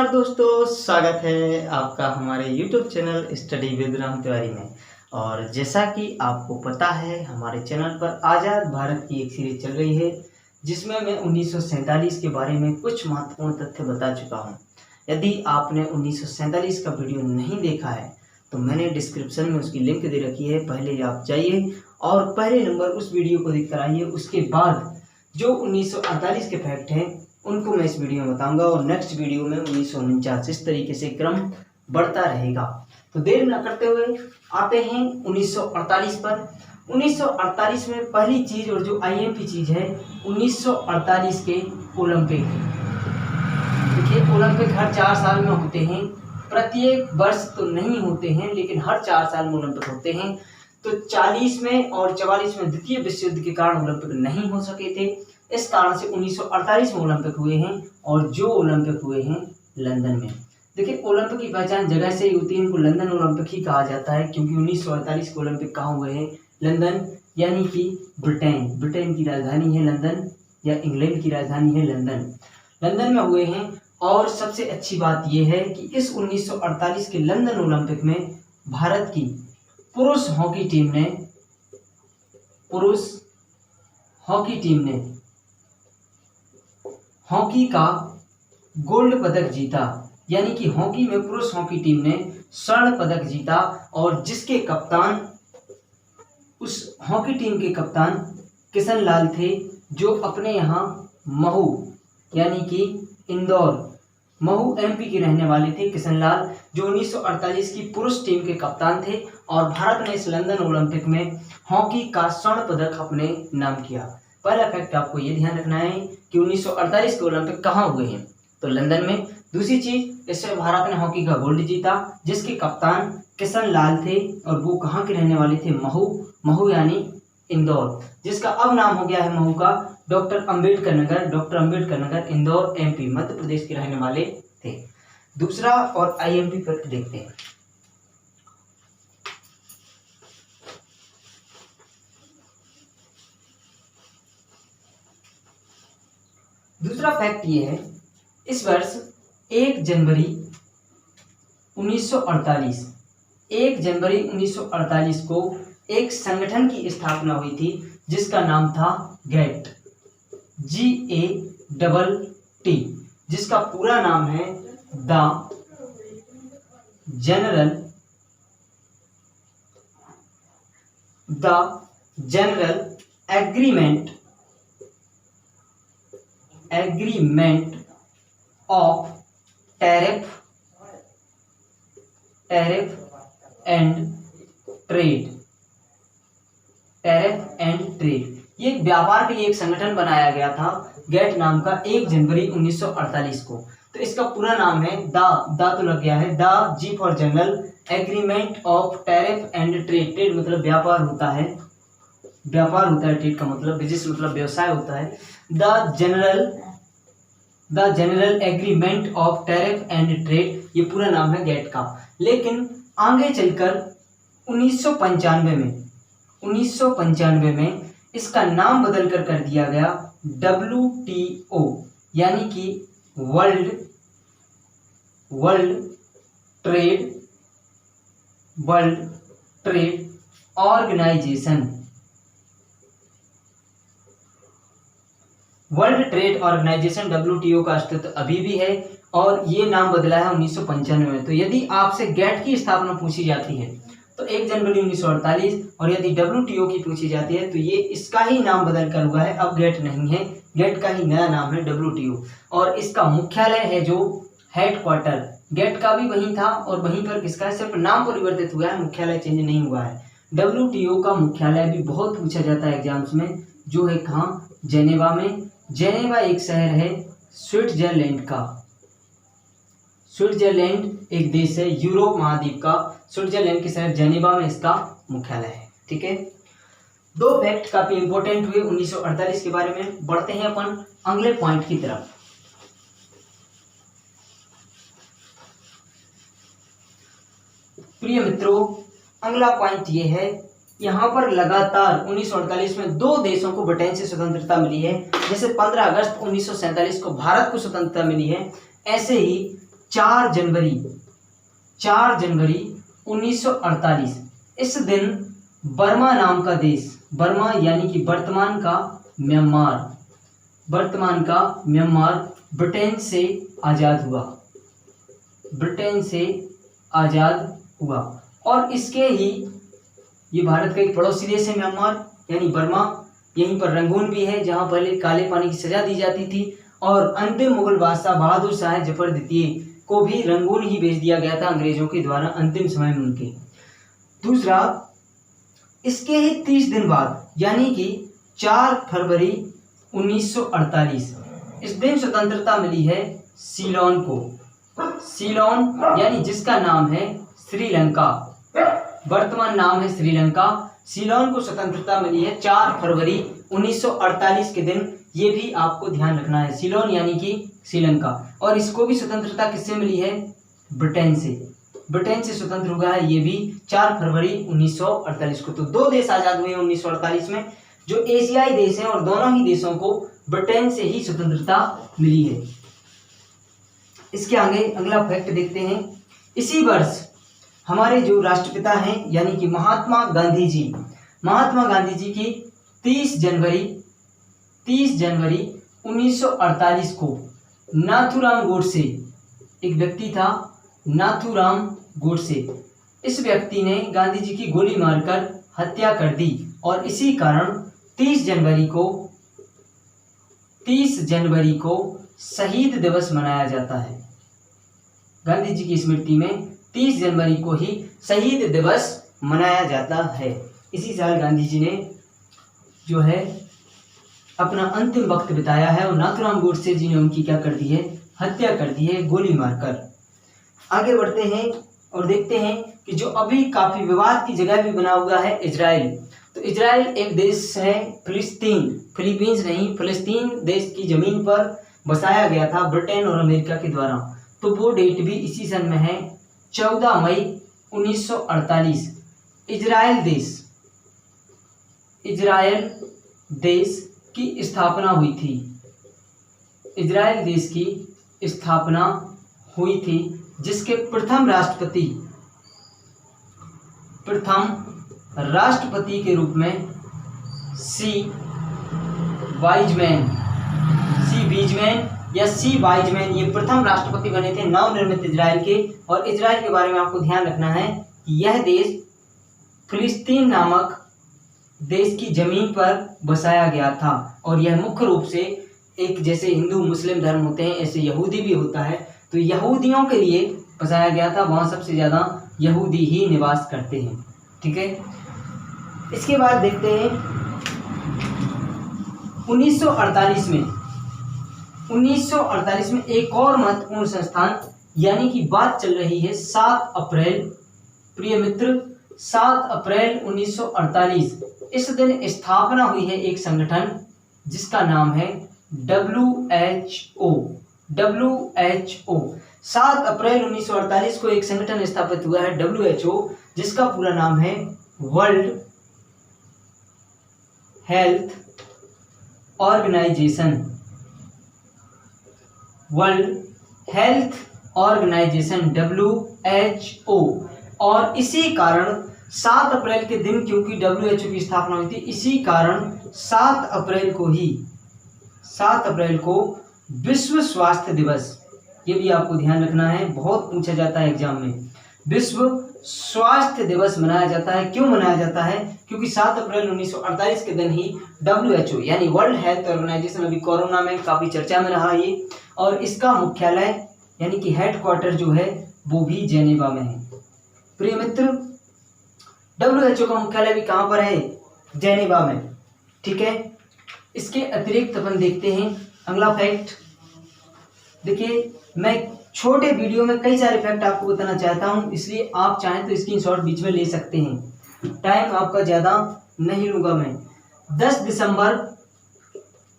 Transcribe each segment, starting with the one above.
नमस्कार दोस्तों, स्वागत है आपका हमारे YouTube channel study with Ram Tiwari में। और जैसा कि आपको पता है, हमारे चैनल पर आज़ाद भारत की एक सीरीज चल रही है जिसमें मैं 1947 के बारे में कुछ महत्वपूर्ण तथ्य बता चुका हूं। यदि आपने 1947 का वीडियो नहीं देखा है तो मैंने डिस्क्रिप्शन में उसकी लिंक दे रखी है, पहले आप जाइए और पहले नंबर उस वीडियो को देख कर आइए। उसके बाद जो 1948 के फैक्ट हैं उनको मैं इस वीडियो में बताऊंगा और नेक्स्ट वीडियो में 1949। इस तरीके से क्रम बढ़ता रहेगा। तो देर न करते हुए आते हैं 1948 पर। 1948 में पहली चीज और जो आईएमपी चीज है 1948 के ओलंपिक। देखिए, ओलंपिक हर 4 साल में होते हैं, प्रत्येक वर्ष तो नहीं होते हैं लेकिन हर 4 साल में ओलंपिक होते हैं। तो 40 में और 44 में द्वितीय विश्व युद्ध के कारण ओलंपिक नहीं हो सके थे। इस कारण से 1948 में ओलंपिक हुए हैं और जो ओलंपिक हुए हैं लंदन में। देखिए, ओलंपिक की पहचान जगह से ही होती है, इनको लंदन ओलंपिक ही कहा जाता है क्योंकि 1948 के ओलंपिक कहाँ हुए हैं? लंदन, यानी कि ब्रिटेन की राजधानी है लंदन, या इंग्लैंड की राजधानी है लंदन। लंदन में हुए हैं। और सबसे अच्छी बात यह है कि इस 1948 के लंदन ओलंपिक में भारत की पुरुष हॉकी टीम ने हॉकी का गोल्ड पदक जीता, यानी कि हॉकी में पुरुष हॉकी टीम ने स्वर्ण पदक जीता। और जिसके कप्तान, उस हॉकी टीम के कप्तान किशन लाल थे, जो अपने यहाँ महू यानी कि इंदौर, महू एमपी के रहने वाले थे। किशन लाल जो 1948 की पुरुष टीम के कप्तान थे और भारत ने इस लंदन ओलंपिक में हॉकी का स्वर्ण पदक अपने नाम किया। पहला फैक्ट आपको ये ध्यान रखना है कि 1948 के ओलंपिक कहाँ हुए हैं, तो लंदन में। दूसरी चीज, इससे भारत ने हॉकी का गोल्ड जीता, जिसके कप्तान किशन लाल थे और वो कहाँ के रहने वाले थे? महू यानी इंदौर, जिसका अब नाम हो गया है महू का डॉक्टर अंबेडकर नगर, इंदौर एमपी, मध्य प्रदेश के रहने वाले थे। दूसरा और आईएमपी फैक्ट देखते हैं। दूसरा फैक्ट ये है, इस वर्ष 1 जनवरी 1948 को एक संगठन की स्थापना हुई थी जिसका नाम था गैट, GATT, जिसका पूरा नाम है the general agreement of tariff and trade. ये व्यापार के लिए एक संगठन बनाया गया था गैट नाम का 1 जनवरी 1948 को। तो इसका पूरा नाम है द तो लग गया है, the G for general agreement of tariff and trade. Trade मतलब व्यापार होता है, ट्रेड का मतलब बिजनेस, मतलब व्यवसाय होता है। The general agreement of tariff and trade, ये पूरा नाम है गैट का। लेकिन आगे चलकर 1995 में इसका नाम बदल कर दिया गया WTO, यानी कि world trade organisation. World trade organisation WTO का अस्तित्व अभी भी है और ये नाम बदला है 1995 में। तो यदि आपसे गैट की स्थापना पूछी जाती है तो 1 जनवरी 1948, और यदि WTO की पूछी जाती है तो ये इसका ही नाम बदल कर हुआ है, अब गैट नहीं है, गैट का ही नया नाम है WTO। और इसका मुख्यालय है जो हेडक्वार्टर, गैट का भी वहीं था और वहीं पर किसका है, सिर्फ नाम परिवर्तित हुआ है, मुख्यालय चेंज नहीं हुआ है। WTO का मुख्यालय भी बहुत पूछा जाता है एग्जाम्स में, जो है कहाँ? जेनेवा में। जेनेवा एक शहर है स्विट्जरलैंड का। स्विट्जरलैंड एक देश है यूरोप महाद्वीप का, स्विट्जरलैंड के शहर जेनेवा में इसका मुख्यालय है। ठीक है, 2 फैक्ट काफी इंपॉर्टेंट हुए 1948 के बारे में। बढ़ते हैं अपन अगले पॉइंट की तरफ। प्रिय मित्रों, अगला पॉइंट ये है, यहाँ पर लगातार 1948 में 2 देशों को ब्रिटेन से स्वतंत्रता मिली है। जैसे 15 अगस्त 1947 को भारत को स्वतंत्रता मिली है, ऐसे ही 4 जनवरी 1948। इस दिन बर्मा नाम का देश, बर्मा यानी कि वर्तमान का म्यांमार ब्रिटेन से आज़ाद हुआ। और इसके ही ये भारत का एक पड़ोसी देश है म्यांमार यानी बर्मा। यहीं पर रंगून भी है जहाँ पहले काले पानी की सजा दी जाती थी और अंतिम मुगल बादशाह बहादुर शाह जफर द्वितीय को भी रंगून ही भेज दिया गया था अंग्रेजों के द्वारा अंतिम समय में उनके। दूसरा, इसके ही 30 दिन बाद यानी कि 4 फरवरी 1948 इस दिन स्वतंत्रता मिली है सीलोन को। सीलोन यानी जिसका नाम है श्रीलंका, वर्तमान नाम है श्रीलंका। सीलोन को स्वतंत्रता मिली है 4 फरवरी 1948 के दिन। ये भी आपको ध्यान रखना है, सीलोन यानी कि श्रीलंका। और इसको भी स्वतंत्रता किससे मिली है? ब्रिटेन से स्वतंत्र हुआ है ये भी 4 फरवरी 1948 को। तो 2 देश आज़ाद हुए हैं 1948 में जो एशियाई देश हैं और दोनों ही देशों को ब्रिटेन से ही स्वतंत्रता मिली है। इसके आगे अगला फैक्ट देखते हैं। इसी वर्ष हमारे जो राष्ट्रपिता हैं यानी कि महात्मा गांधी जी की 30 जनवरी 1948 को नाथूराम गोडसे, एक व्यक्ति था नाथूराम गोडसे, इस व्यक्ति ने गांधी जी की गोली मारकर हत्या कर दी और इसी कारण 30 जनवरी को शहीद दिवस मनाया जाता है। गांधी जी की स्मृति में 30 जनवरी को ही शहीद दिवस मनाया जाता है। इसी साल गांधी जी ने जो है अपना अंतिम वक्त बिताया है और नाथूराम गोडसे जी ने उनकी क्या कर दी है? हत्या कर दी है गोली मारकर। आगे बढ़ते हैं और देखते हैं कि जो अभी काफी विवाद की जगह भी बना हुआ है इजराइल। तो इजराइल एक देश है, फिलीपींस नहीं, फिलिस्तीन देश की जमीन पर बसाया गया था ब्रिटेन और अमेरिका के द्वारा। तो वो डेट भी इसी सन में है 14 मई 1948। इजराइल देश की स्थापना हुई थी जिसके प्रथम राष्ट्रपति के रूप में सी वाइजमैन ये प्रथम राष्ट्रपति बने थे नवनिर्मित इजराइल के। और इजराइल के बारे में आपको ध्यान रखना है कि यह देश फिलिस्तीन नामक देश की जमीन पर बसाया गया था और यह मुख्य रूप से एक जैसे हिंदू मुस्लिम धर्म होते हैं ऐसे यहूदी भी होता है, तो यहूदियों के लिए बसाया गया था। वहाँ सबसे ज़्यादा यहूदी ही निवास करते हैं। ठीक है, इसके बाद देखते हैं 1948 में एक और महत्वपूर्ण संस्थान यानी कि बात चल रही है 7 अप्रैल, प्रिय मित्र 7 अप्रैल 1948 इस दिन स्थापना हुई है एक संगठन जिसका नाम है WHO। 7 अप्रैल 1948 को एक संगठन स्थापित हुआ है WHO जिसका पूरा नाम है वर्ल्ड हेल्थ ऑर्गेनाइजेशन WHO। और इसी कारण 7 अप्रैल के दिन क्योंकि WHO की स्थापना हुई थी, इसी कारण 7 अप्रैल को विश्व स्वास्थ्य दिवस, ये भी आपको ध्यान रखना है, बहुत पूछा जाता है एग्जाम में। विश्व स्वास्थ्य दिवस मनाया जाता है। क्यों मनाया जाता है? क्योंकि 7 अप्रैल 1948 के दिन ही WHO यानी वर्ल्ड हेल्थ ऑर्गेनाइजेशन, अभी कोरोना में काफ़ी चर्चा में रहा ये, और इसका मुख्यालय यानी कि हेडक्वार्टर जो है वो भी जेनेवा में है। प्रिय मित्र, WHO का मुख्यालय भी कहाँ पर है? जेनेवा में। ठीक है, इसके अतिरिक्त अपन देखते हैं अगला फैक्ट। देखिए, मैं छोटे वीडियो में कई सारे फैक्ट आपको बताना चाहता हूं, इसलिए आप चाहें तो स्क्रीनशॉट बीच में ले सकते हैं। टाइम आपका ज़्यादा नहीं लूँगा मैं। 10 दिसंबर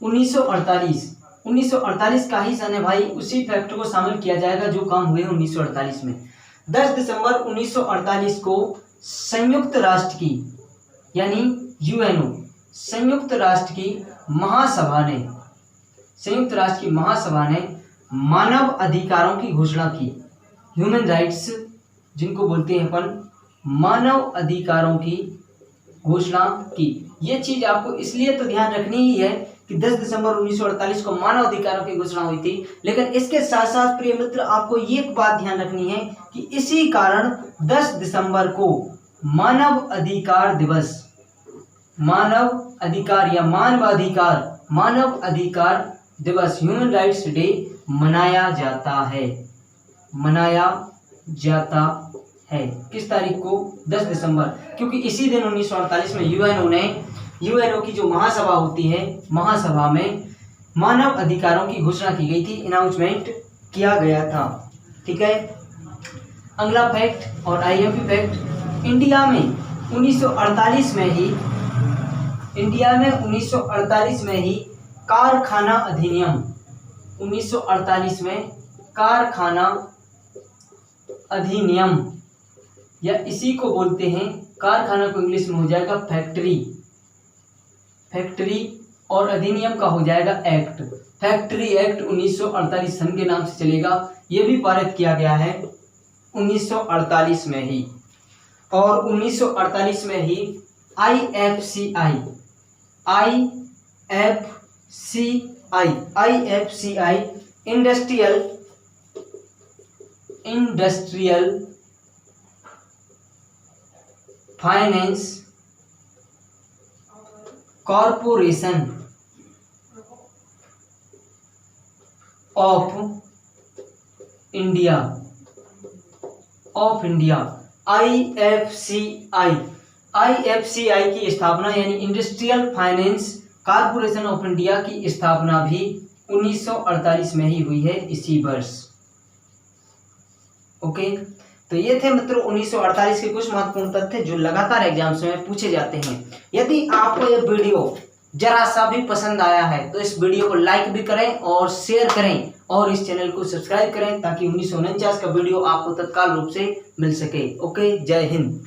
1948 का ही सन है भाई, उसी फैक्ट को शामिल किया जाएगा जो काम हुए 1948 में। 10 दिसंबर 1948 को संयुक्त राष्ट्र की यानी UNO संयुक्त राष्ट्र की महासभा ने मानव अधिकारों की घोषणा की। ह्यूमन राइट्स, जिनको बोलते हैं अपन मानव अधिकारों की घोषणा की। ये चीज आपको इसलिए तो ध्यान रखनी ही है कि 10 दिसंबर 1948 को मानव अधिकारों की घोषणा हुई थी, लेकिन इसके साथ साथ प्रिय मित्र आपको ये बात ध्यान रखनी है कि इसी कारण 10 दिसंबर को मानव अधिकार दिवस, मानव अधिकार या मानव अधिकार दिवस, ह्यूमन राइट्स डे मनाया जाता है। किस तारीख को? 10 दिसंबर, क्योंकि इसी दिन 1948 में यूएनओ की जो महासभा होती है, महासभा में मानव अधिकारों की घोषणा की गई थी, अनाउंसमेंट किया गया था। ठीक है। अगला फैक्ट और आईएमपी फैक्ट, इंडिया में 1948 में ही कारखाना अधिनियम, 1948 में कारखाना अधिनियम, या इसी को बोलते हैं, कारखाना को इंग्लिश में हो जाएगा फैक्ट्री और अधिनियम का हो जाएगा एक्ट। फैक्ट्री एक्ट 1948 सन के नाम से चलेगा। यह भी पारित किया गया है 1948 में ही। और 1948 में ही IFCI industrial finance corporation of India IFCI की स्थापना यानी industrial finance corporation of India की स्थापना भी 1948 में ही हुई है, इसी वर्ष। ओके, तो ये थे मित्रों 1948 के कुछ महत्वपूर्ण तथ्य जो लगातार एग्जाम्स में पूछे जाते हैं। यदि आपको ये वीडियो जरा सा भी पसंद आया है तो इस वीडियो को लाइक भी करें और शेयर करें और इस चैनल को सब्सक्राइब करें ताकि 1949 का वीडियो आपको तत्काल रूप से मिल सके। ओके, जय हिंद।